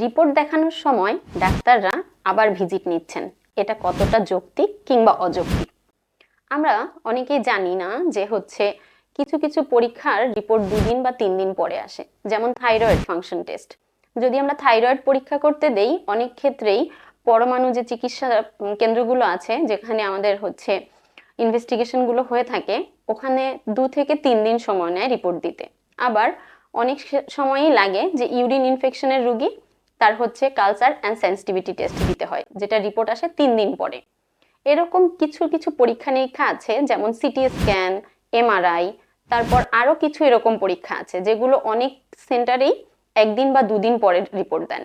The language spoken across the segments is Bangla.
রিপোর্ট দেখানোর সময় ডাক্তাররা আবার ভিজিট নিচ্ছেন, এটা কতটা যৌক্তিক কিংবা অযৌক্তিক? আমরা অনেকেই জানি না যে কিছু কিছু পরীক্ষার রিপোর্ট 2 দিন বা 3 দিন পরে আসে, যেমন থাইরয়েড ফাংশন টেস্ট। যদি আমরা থাইরয়েড পরীক্ষা করতে দেই, অনেক ক্ষেত্রেই পরমাণু যে চিকিৎসা কেন্দ্রগুলো আছে, যেখানে আমাদের ইনভেস্টিগেশনগুলো হয়ে থাকে, ওখানে 2 থেকে 3 দিন সময় নেয় রিপোর্ট দিতে। আবার অনেক সময়ই লাগে যে ইউরিন ইনফেকশনের রোগী, তার কালচার অ্যান্ড সেন্সিটিভিটি টেস্ট দিতে হয়, যেটা রিপোর্ট আসে 3 দিন পরে। এরকম কিছু কিছু পরীক্ষা নিরীক্ষা আছে, যেমন সিটি স্ক্যান, এমআরআই, তারপর আরও কিছু এরকম পরীক্ষা আছে যেগুলো অনেক সেন্টারেই 1 দিন বা 2 দিন পরে রিপোর্ট দেন।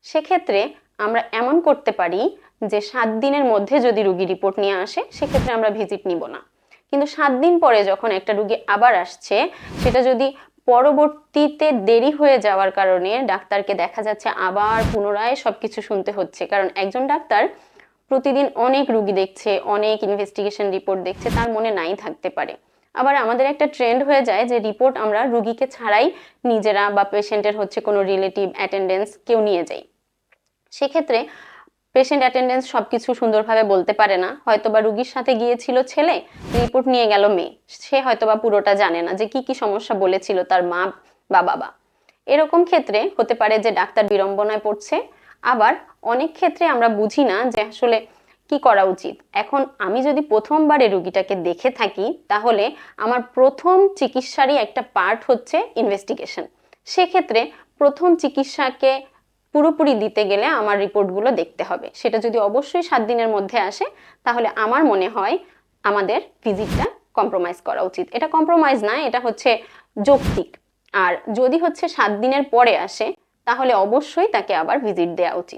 সেক্ষেত্রে আমরা এমন করতে পারি যে 7 দিনের মধ্যে যদি রুগী রিপোর্ট নিয়ে আসে, সেক্ষেত্রে আমরা ভিজিট নিব না। কিন্তু 7 দিন পরে যখন একটা রুগী আবার আসছে, সেটা যদি পরবর্তীতে দেরি হয়ে যাওয়ার কারণে ডাক্তারকে দেখা যাচ্ছে আবার পুনরায় সবকিছু শুনতে হচ্ছে, কারণ একজন ডাক্তার প্রতিদিন অনেক রুগী দেখছে, অনেক ইনভেস্টিগেশন রিপোর্ট দেখছে, তার মনে নাই থাকতে পারে। আবার আমাদের একটা ট্রেন্ড হয়ে যায় যে রিপোর্ট আমরা রুগীকে ছাড়াই নিজেরা বা পেশেন্টের কোনো রিলেটিভ অ্যাটেন্ডেন্স কেউ নিয়ে যাই। সেক্ষেত্রে পেশেন্ট অ্যাটেন্ডেন্স সবকিছু সুন্দরভাবে বলতে পারে না, হয়তোবা রুগীর সাথে গিয়েছিল ছেলে, রিপোর্ট নিয়ে গেল মেয়ে, সে হয়তোবা পুরোটা জানে না যে কি কি সমস্যা বলেছিল তার মা বা বাবা। এরকম ক্ষেত্রে হতে পারে যে ডাক্তার বিড়ম্বনায় পড়ছে। আবার অনেক ক্ষেত্রে আমরা বুঝি না যে আসলে কি করা উচিত। এখন আমি যদি প্রথমবারে রুগীটাকে দেখে থাকি, তাহলে আমার প্রথম চিকিৎসারই একটা পার্ট হচ্ছে ইনভেস্টিগেশন। সেক্ষেত্রে প্রথম চিকিৎসাকে পুরোপুরি দিতে গেলে আমার রিপোর্টগুলো দেখতে হবে। সেটা যদি অবশ্যই 7 দিনের মধ্যে আসে, তাহলে আমার মনে হয় আমাদের ভিজিটটা কম্প্রোমাইজ করা উচিত। এটা কম্প্রোমাইজ না, এটা যৌক্তিক। আর যদি 7 দিনের পরে আসে, তাহলে অবশ্যই তাকে আবার ভিজিট দেওয়া উচিত।